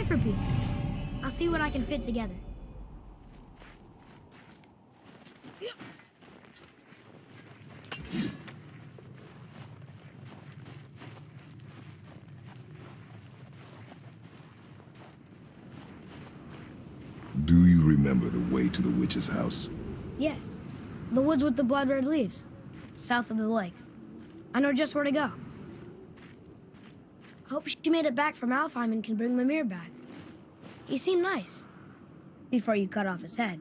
cipher piece. I'll see what I can fit together. Do you remember the way to the witch's house? Yes. The woods with the blood-red leaves. South of the lake. I know just where to go. Hope she made it back from Alfheim and can bring Mimir back. He seemed nice. Before you cut off his head.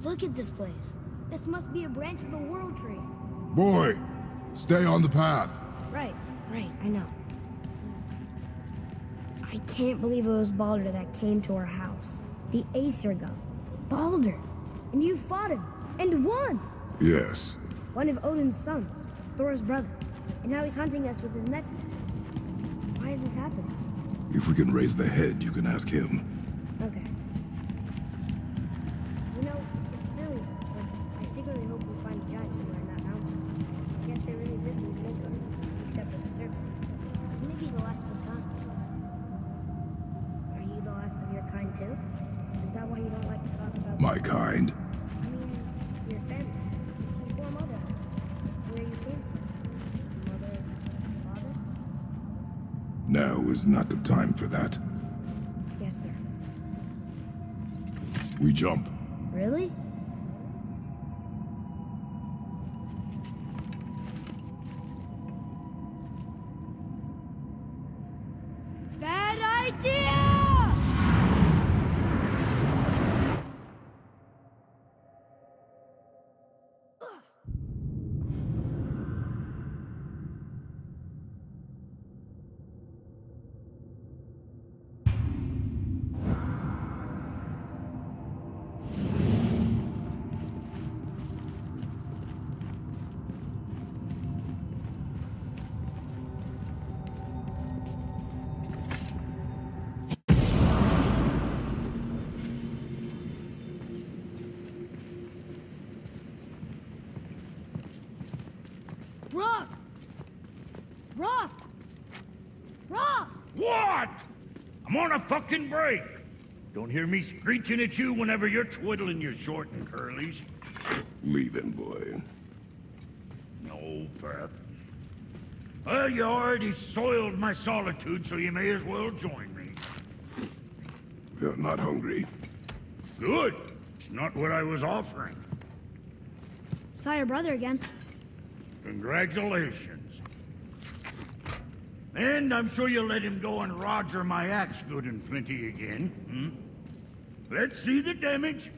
Look at this place. This must be a branch of the World Tree. Boy, stay on the path. Right, I know. I can't believe it was Baldur that came to our house. The Aesir god. Baldur! And you fought him, and won! Yes. One of Odin's sons, Thor's brother. And now he's hunting us with his nephews. Why is this happening? If we can raise the head, you can ask him. Okay. You know, it's silly, but I secretly hope we find a giant somewhere in that mountain. I guess they really did leave Midgard, except for the serpent. Maybe the last of his kind. Are you the last of your kind too? Is that why you don't like to talk about My kind? I mean, your family. Before mother. Where you came from. Mother, father? Now is not the time for that. Yes, sir. We jump. Really? Bad idea! Rock! Rock! Rock! What? I'm on a fucking break. Don't hear me screeching at you whenever you're twiddling your short and curlies. Leave him, boy. No, Pep. Well, you already soiled my solitude, so you may as well join me. You're not hungry. Good. It's not what I was offering. Saw your brother again. Congratulations. And I'm sure you'll let him go and roger my axe good and plenty again. Let's see the damage.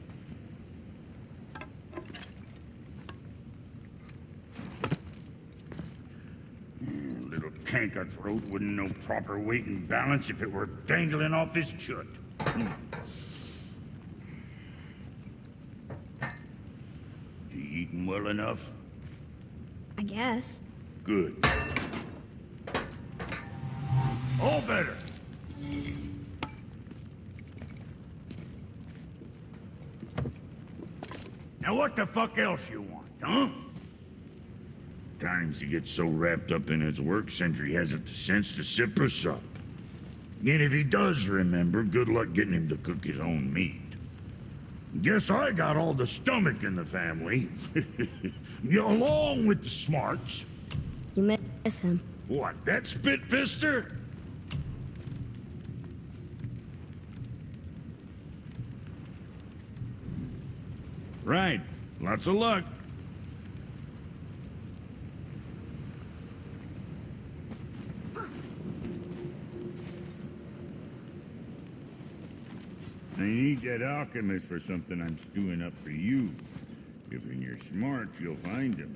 Little canker throat wouldn't know proper weight and balance if it were dangling off his chut. You eating well enough? I guess. Good. All better. Now what the fuck else you want, huh? Times he gets so wrapped up in his work, Sentry hasn't the sense to sip or sup. And if he does remember, good luck getting him to cook his own meat. Guess I got all the stomach in the family. Along with the smarts. You miss him. What, that spit-fister? Right. Lots of luck. I need that alchemist for something I'm stewing up for you. If you're smart, you'll find him.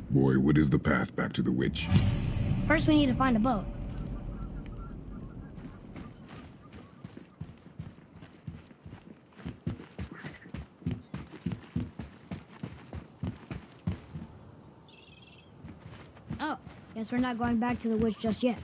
Boy, what is the path back to the witch? First, we need to find a boat. Oh, guess we're not going back to the witch just yet.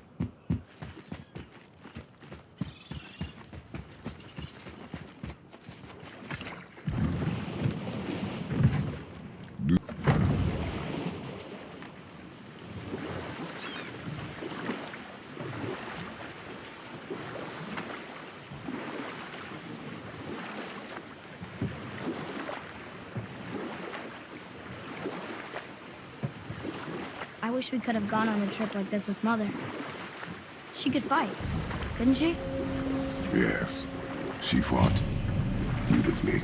I wish we could have gone on a trip like this with Mother. She could fight, couldn't she? Yes. She fought. Beautifully.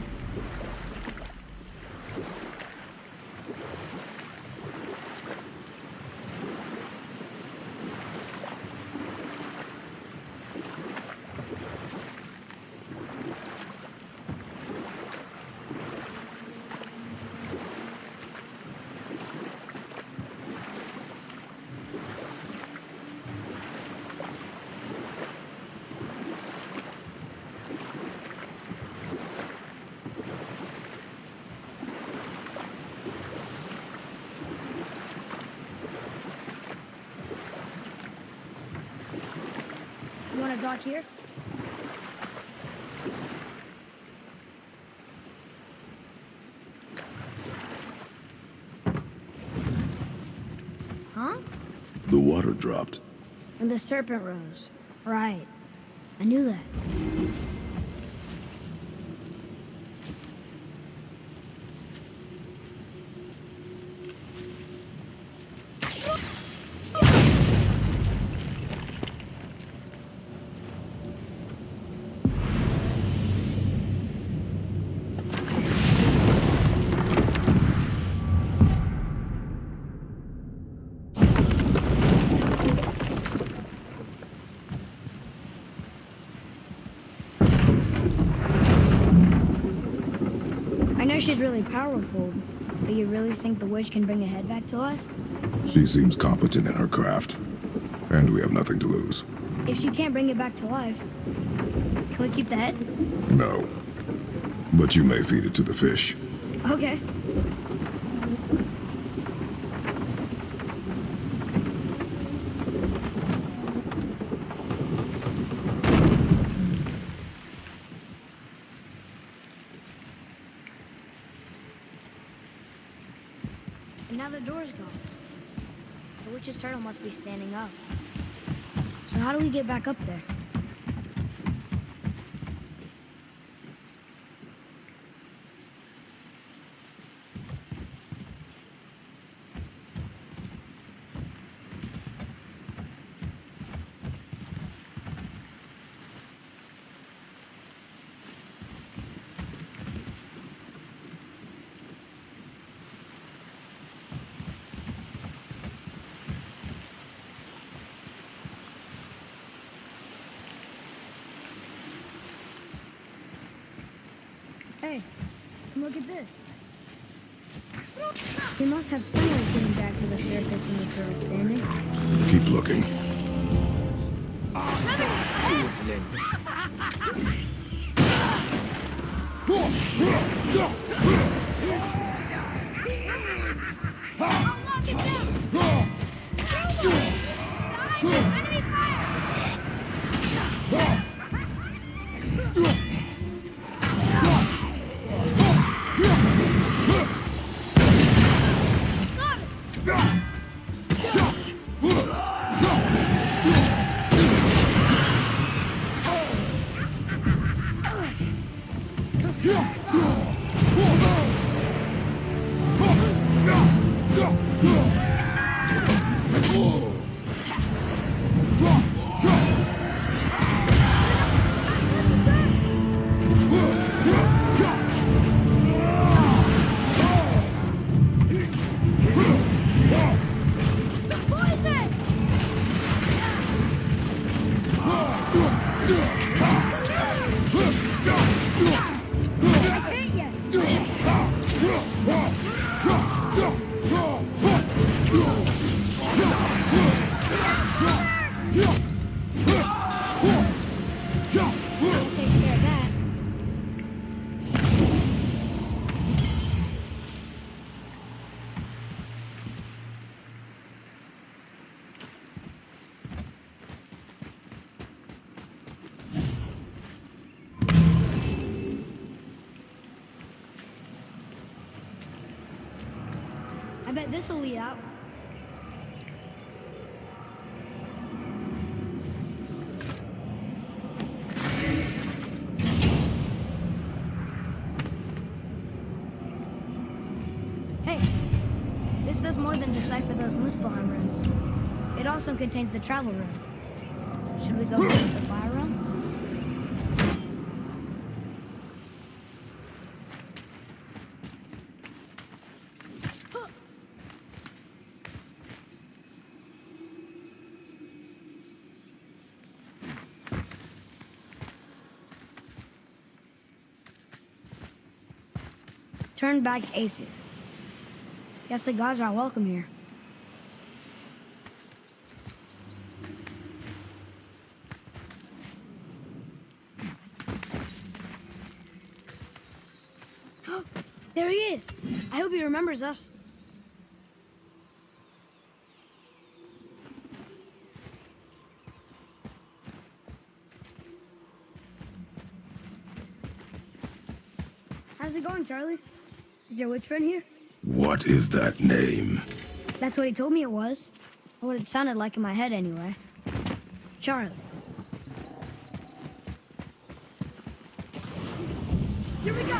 You want to dock here? Huh? The water dropped. And the serpent rose. Right. I knew that. I know she's really powerful, but you really think the witch can bring a head back to life? She seems competent in her craft. And we have nothing to lose. If she can't bring it back to life, can we keep the head? No. But you may feed it to the fish. Okay. And now the door's gone. The witch's turtle must be standing up. So how do we get back up there? Hey, look at this. We must have sunlight getting back to the surface when the turtle's standing. Keep looking. This'll lead out. Hey, this does more than decipher those Muspelheim runes. It also contains the travel rune. Should we go visit the fire room? Turn back Aesir. Guess the gods are welcome here. There he is! I hope he remembers us. How's it going, Charlie? Is your witch friend here? What is that name? That's what he told me it was. Or what it sounded like in my head, anyway. Charlie. Here we go!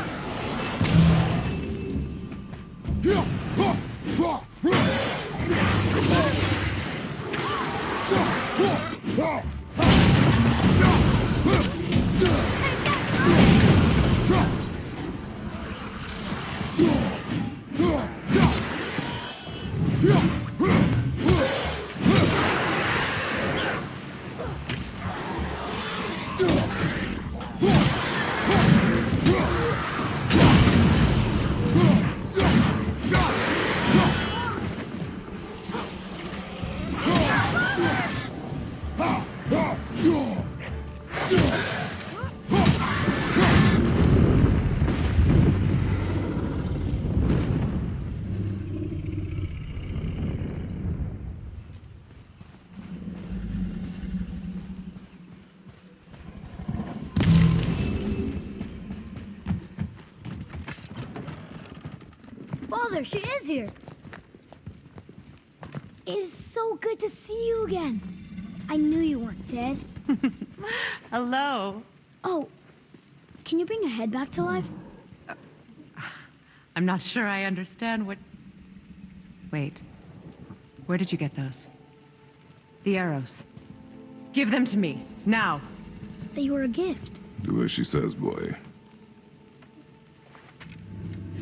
Father, she is here. It is so good to see you again. I knew you weren't dead. Hello. Oh, can you bring a head back to life? I'm not sure I understand what... Wait. Where did you get those? The arrows. Give them to me, now. They were a gift. Do as she says, boy.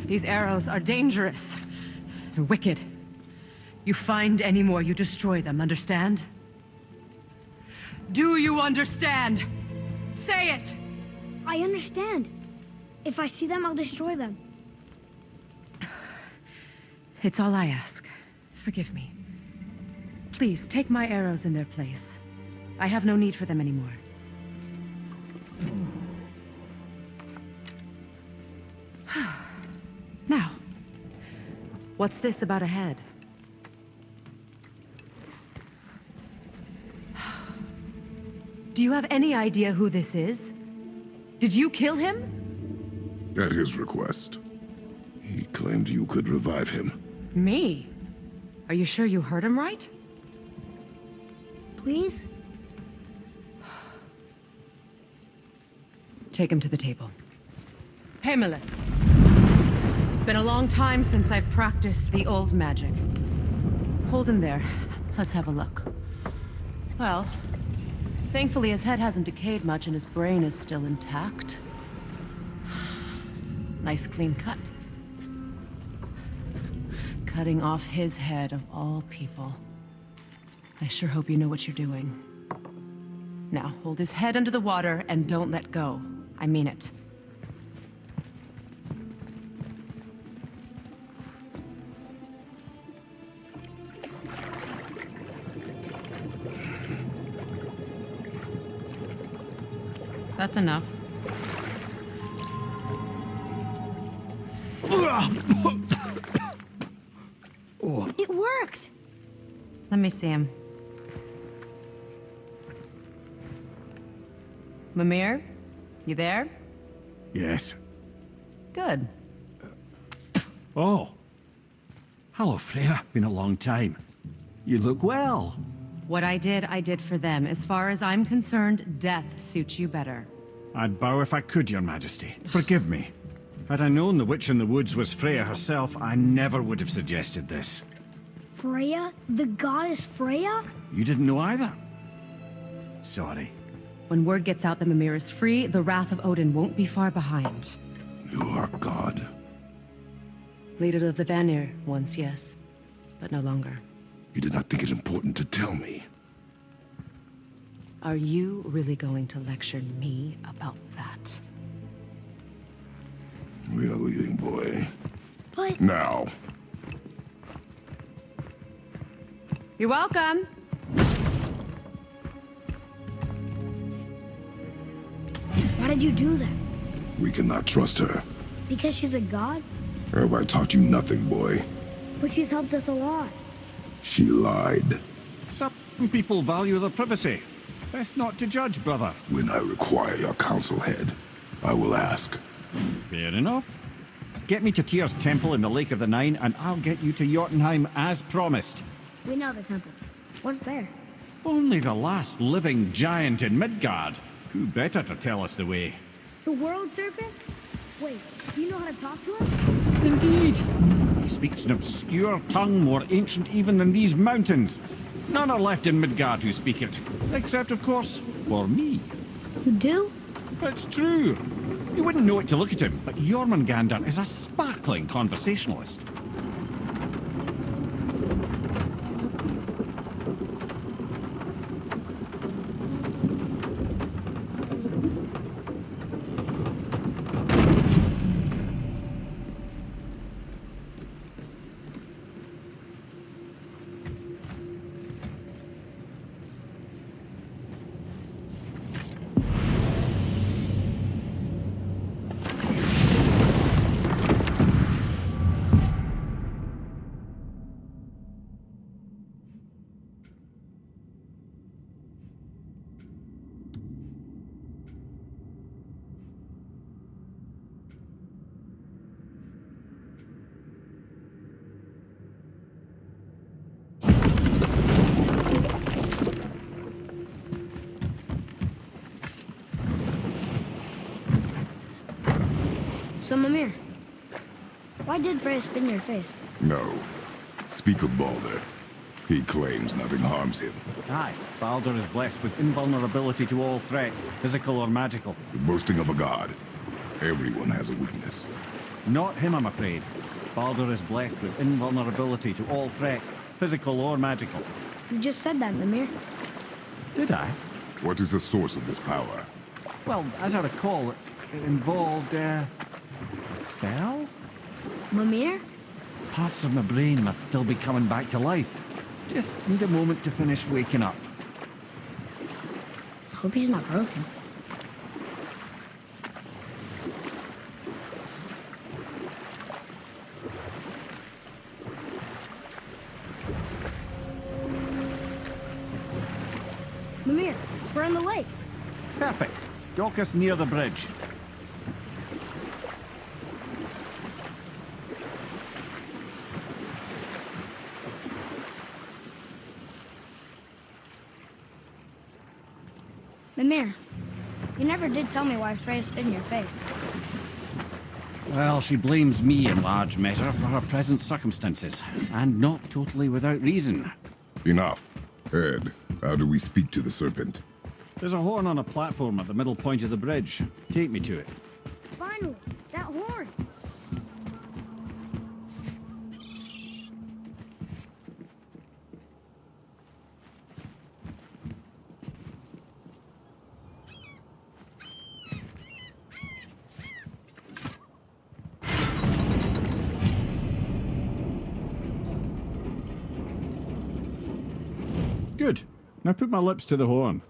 These arrows are dangerous and wicked. You find any more, you destroy them, understand? Do you understand? Say it! I understand. If I see them, I'll destroy them. It's all I ask. Forgive me. Please, take my arrows in their place. I have no need for them anymore. Now, what's this about a head? Do you have any idea who this is? Did you kill him? At his request. He claimed you could revive him. Me? Are you sure you heard him right? Please? Take him to the table. Hamlet. It's been a long time since I've practiced the old magic. Hold him there. Let's have a look. Well, thankfully his head hasn't decayed much and his brain is still intact. Nice clean cut. Cutting off his head of all people. I sure hope you know what you're doing. Now, hold his head under the water and don't let go. I mean it. That's enough. It worked! Let me see him. Mimir? You there? Yes. Good. Oh. Hello, Freya. Been a long time. You look well. What I did for them. As far as I'm concerned, death suits you better. I'd bow if I could, Your Majesty. Forgive me. Had I known the witch in the woods was Freya herself, I never would have suggested this. Freya? The goddess Freya? You didn't know either? Sorry. When word gets out that Mimir is free, the wrath of Odin won't be far behind. You are God. Leader of the Vanir, once yes, but no longer. You did not think it important to tell me. Are you really going to lecture me about that? We are leaving, boy. But... Now. You're welcome. Why did you do that? We cannot trust her. Because she's a god? Have I taught you nothing, boy? But she's helped us a lot. She lied. Some people value their privacy. Best not to judge, brother. When I require your council head, I will ask. Fair enough. Get me to Tyr's temple in the Lake of the Nine, and I'll get you to Jotunheim as promised. We know the temple. What's there? Only the last living giant in Midgard. Who better to tell us the way? The world serpent? Wait, do you know how to talk to him? Indeed. He speaks an obscure tongue more ancient even than these mountains. None are left in Midgard who speak it. Except, of course, for me. You do? It's true. You wouldn't know it to look at him, but Jormungandr is a sparkling conversationalist. So, Mimir, why did Freya spin your face? No. Speak of Baldur. He claims nothing harms him. Aye, Baldur is blessed with invulnerability to all threats, physical or magical. The boasting of a god. Everyone has a weakness. Not him, I'm afraid. Baldur is blessed with invulnerability to all threats, physical or magical. You just said that, Mimir. Did I? What is the source of this power? Well, as I recall, it involved, a spell? Mimir? Parts of my brain must still be coming back to life. Just need a moment to finish waking up. Hope he's not broken. Mimir, we're in the lake. Perfect. Dock us near the bridge. Mimir, you never did tell me why Freya spit in your face. Well, she blames me in large measure for her present circumstances, and not totally without reason. Enough. Ed, how do we speak to the serpent? There's a horn on a platform at the middle point of the bridge. Take me to it. Finally, that horn! Good. Now put my lips to the horn.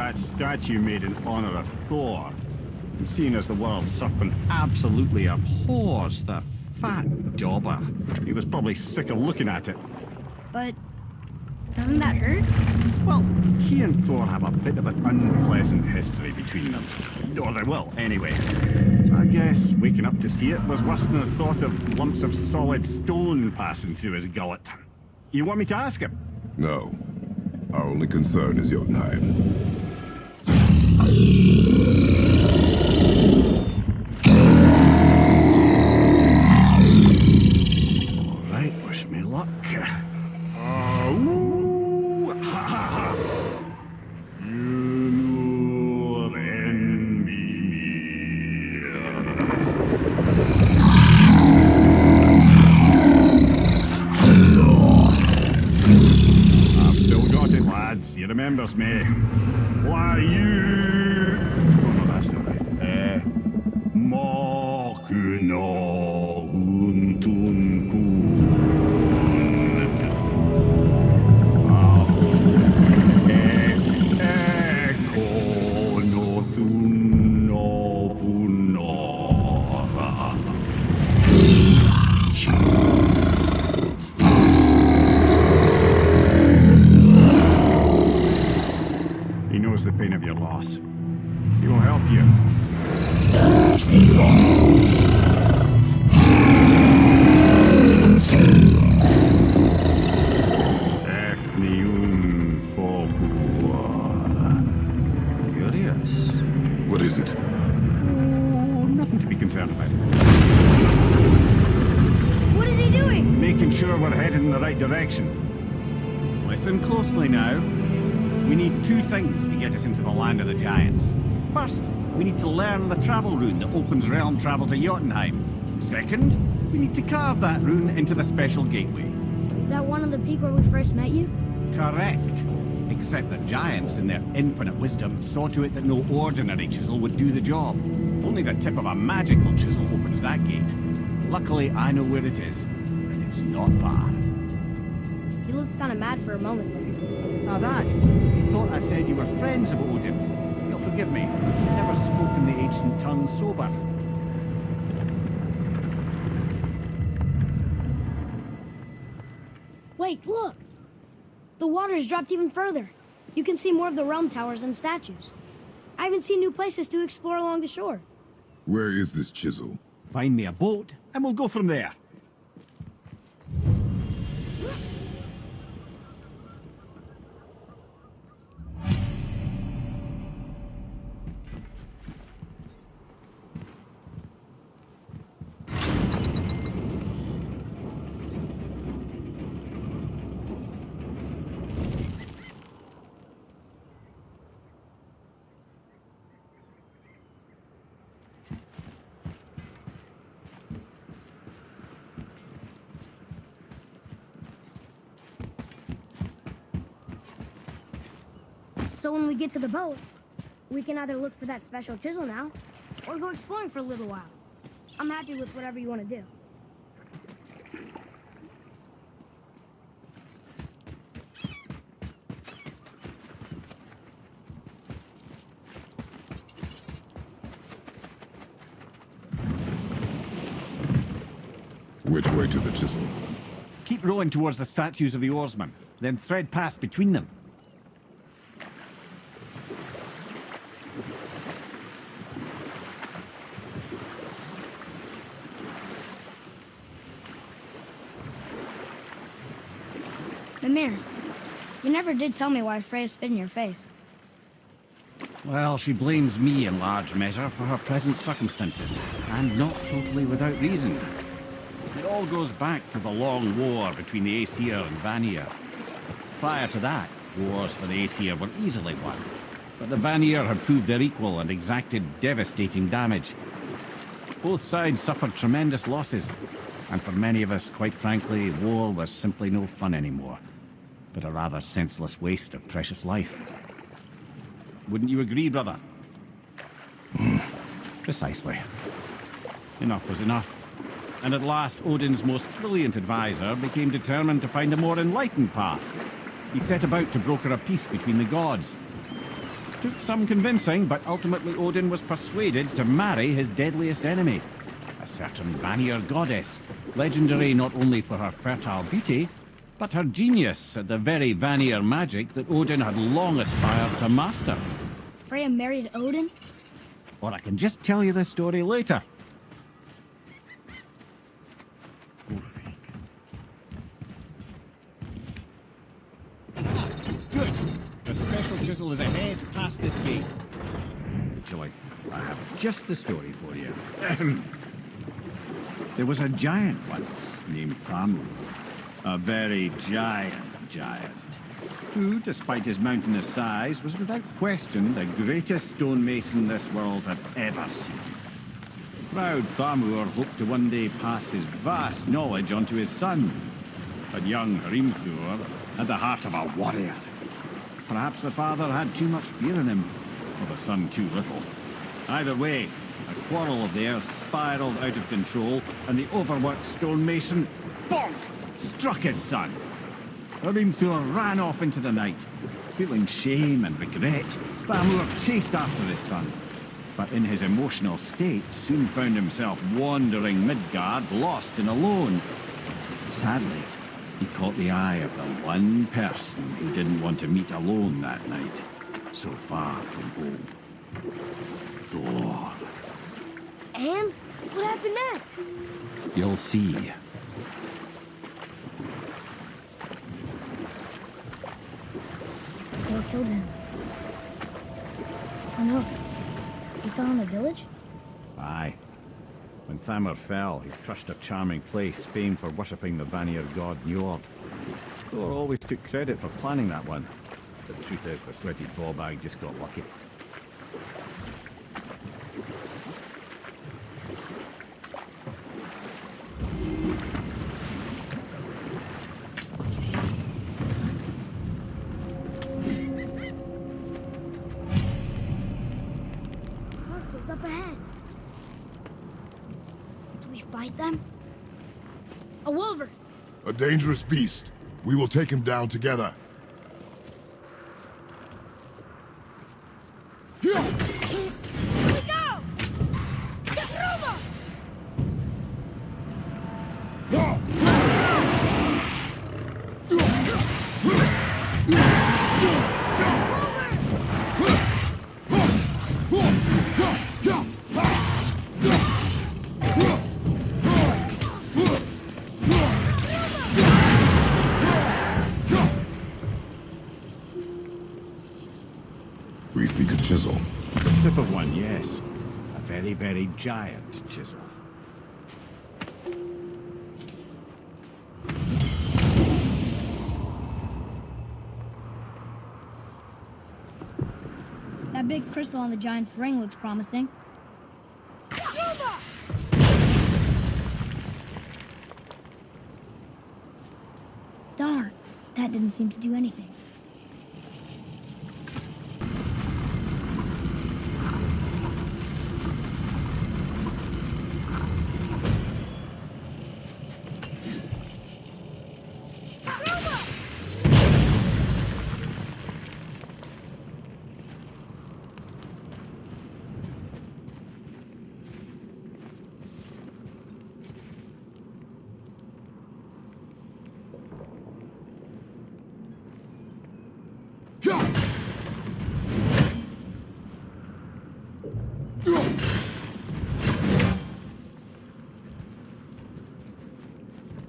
that statue made in honor of Thor. And seeing as the world serpent absolutely abhors the fat dauber, he was probably sick of looking at it. But doesn't that hurt? Well, he and Thor have a bit of an unpleasant history between them. Or they will, anyway. So I guess waking up to see it was worse than the thought of lumps of solid stone passing through his gullet. You want me to ask him? No. Our only concern is Jotunheim. All right, wish me luck. Ooh, ha, ha, ha. You're in me. I've still got it, lads. He remembers me. Why you? Oh, no, that's not it. Makuna huntun kun. Eko no thun no punora. He knows the pain of your loss. He will help you. Efniun Foguara. Curious. What is it? Oh, nothing to be concerned about. What is he doing? Making sure we're headed in the right direction. Listen closely now. We need two things to get us into the land of the giants. First, we need to learn the travel rune that opens realm travel to Jotunheim. Second, we need to carve that rune into the special gateway. That one on the peak where we first met you? Correct. Except the giants, in their infinite wisdom, saw to it that no ordinary chisel would do the job. Only the tip of a magical chisel opens that gate. Luckily, I know where it is, and it's not far. He looked kind of mad for a moment. Now that, you thought I said you were friends of Odin. You'll forgive me. I've never spoken the ancient tongue sober. Wait, look! The water's dropped even further. You can see more of the realm towers and statues. I haven't seen new places to explore along the shore. Where is this chisel? Find me a boat, and we'll go from there. So when we get to the boat, we can either look for that special chisel now, or go exploring for a little while. I'm happy with whatever you want to do. Which way to the chisel? Keep rowing towards the statues of the oarsmen, then thread past between them. Mimir, you never did tell me why Freya spit in your face. Well, she blames me in large measure for her present circumstances, and not totally without reason. It all goes back to the long war between the Aesir and Vanir. Prior to that, wars for the Aesir were easily won, but the Vanir had proved their equal and exacted devastating damage. Both sides suffered tremendous losses, and for many of us, quite frankly, war was simply no fun anymore, but a rather senseless waste of precious life. Wouldn't you agree, brother? Precisely. Enough was enough. And at last, Odin's most brilliant advisor became determined to find a more enlightened path. He set about to broker a peace between the gods. Took some convincing, but ultimately Odin was persuaded to marry his deadliest enemy, a certain Vanir goddess, legendary not only for her fertile beauty, but her genius at the very Vanir magic that Odin had long aspired to master. Freya married Odin? Or I can just tell you the story later. Good. The special chisel is ahead past this gate. Actually, I have just the story for you. There was a giant once named Thamur. A very giant, who, despite his mountainous size, was without question the greatest stonemason this world had ever seen. Proud Thamur hoped to one day pass his vast knowledge on to his son. But young Hrimthur had the heart of a warrior. Perhaps the father had too much fear in him, or the son too little. Either way, a quarrel of theirs spiraled out of control, and the overworked stonemason, bonk, struck his son. Hrimthur ran off into the night. Feeling shame and regret, Thamur chased after his son, but in his emotional state soon found himself wandering Midgard, lost and alone. Sadly, he caught the eye of the one person he didn't want to meet alone that night, so far from home. Thor. And what happened next? You'll see. Thor killed him. Oh no. He fell in the village? Aye. When Thamur fell, he crushed a charming place famed for worshipping the Vanir god Njord. Thor always took credit for planning that one. But the truth is, the sweaty ballbag just got lucky. Hostiles up ahead. Do we fight them? A wolver! A dangerous beast. We will take him down together. Here we go! Get Roma! We seek a chisel. The tip of one, yes. A very, very giant chisel. That big crystal on the giant's ring looks promising. Darn, that didn't seem to do anything.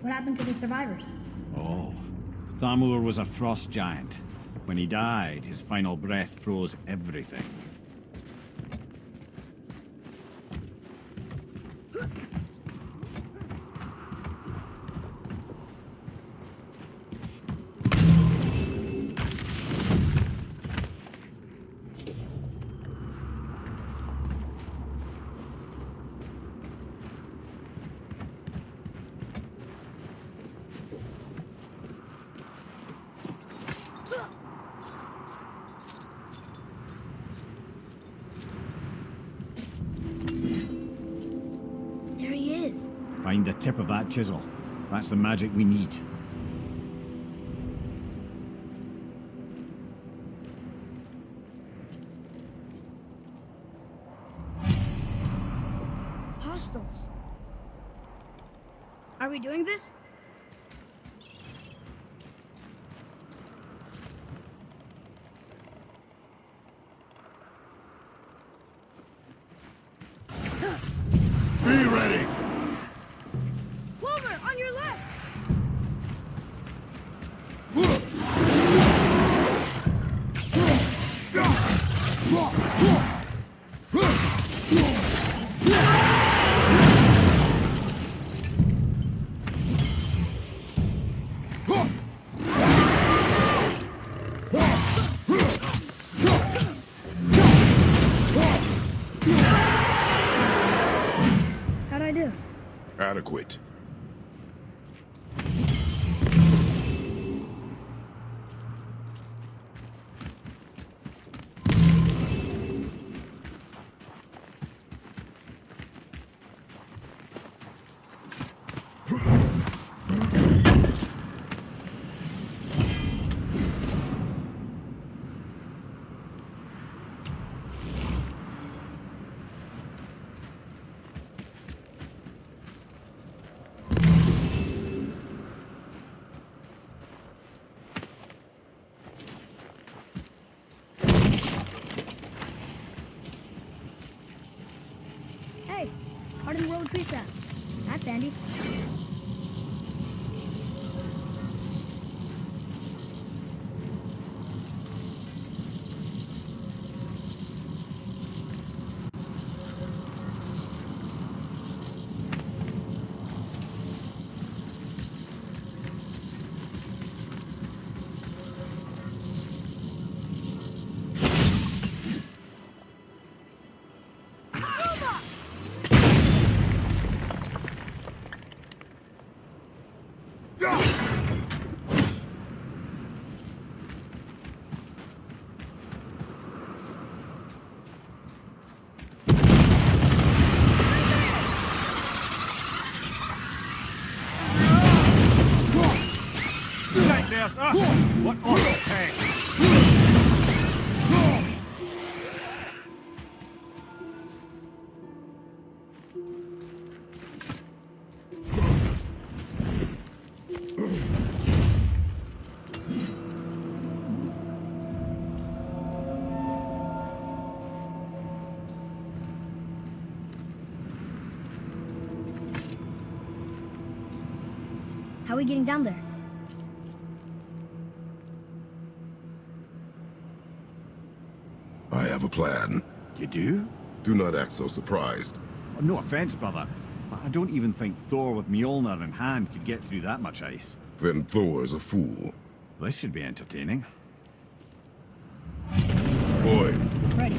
What happened to the survivors? Oh, Thamur was a frost giant. When he died, his final breath froze everything. There he is. Find the tip of that chisel. That's the magic we need. hostiles. Are we doing this? Be ready! Wilmer, on your left! How'd I do? Adequate. Hey, hardened road tree sap. That's handy. Right there, sir. What order tank? How are we getting down there? I have a plan. You do? Do not act so surprised. No offense, brother, but I don't even think Thor with Mjolnir in hand could get through that much ice. Then Thor's a fool. This should be entertaining. Boy, Ready.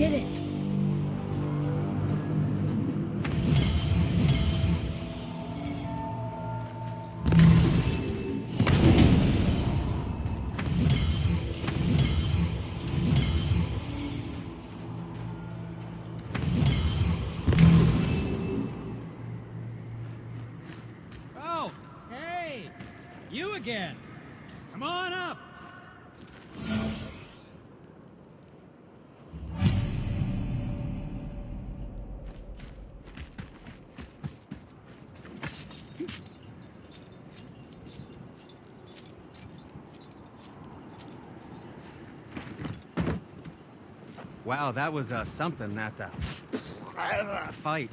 did it. Oh, hey! You again! Come on up! Wow, that was something, that fight.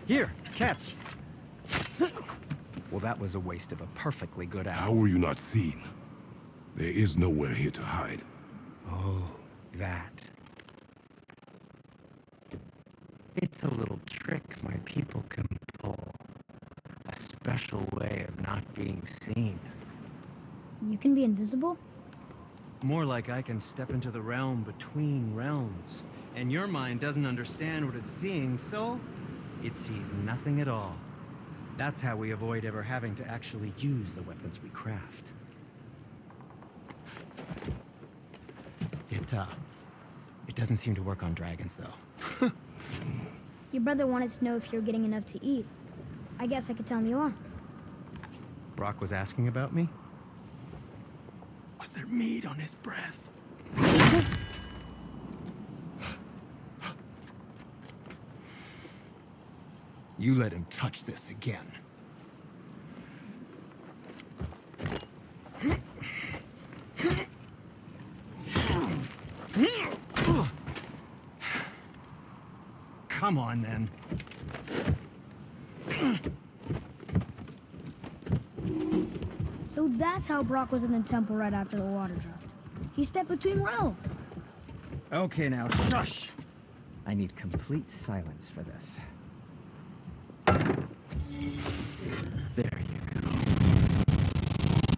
Here, catch. Well, that was a waste of a perfectly good How hour. were you not seen? There is nowhere here to hide. Oh, that. It's a little trick my people can pull. A special way of not being seen. You can be invisible? More like I can step into the realm between realms. And your mind doesn't understand what it's seeing, so it sees nothing at all. That's how we avoid ever having to actually use the weapons we craft. It doesn't seem to work on dragons, though. Your brother wanted to know if you're getting enough to eat. I guess I could tell him you are. Brock was asking about me? Was there meat on his breath? You let him touch this again. Come on, then. So that's how Brock was in the temple right after the water dropped. He stepped between realms. Okay, now, shush! I need complete silence for this. There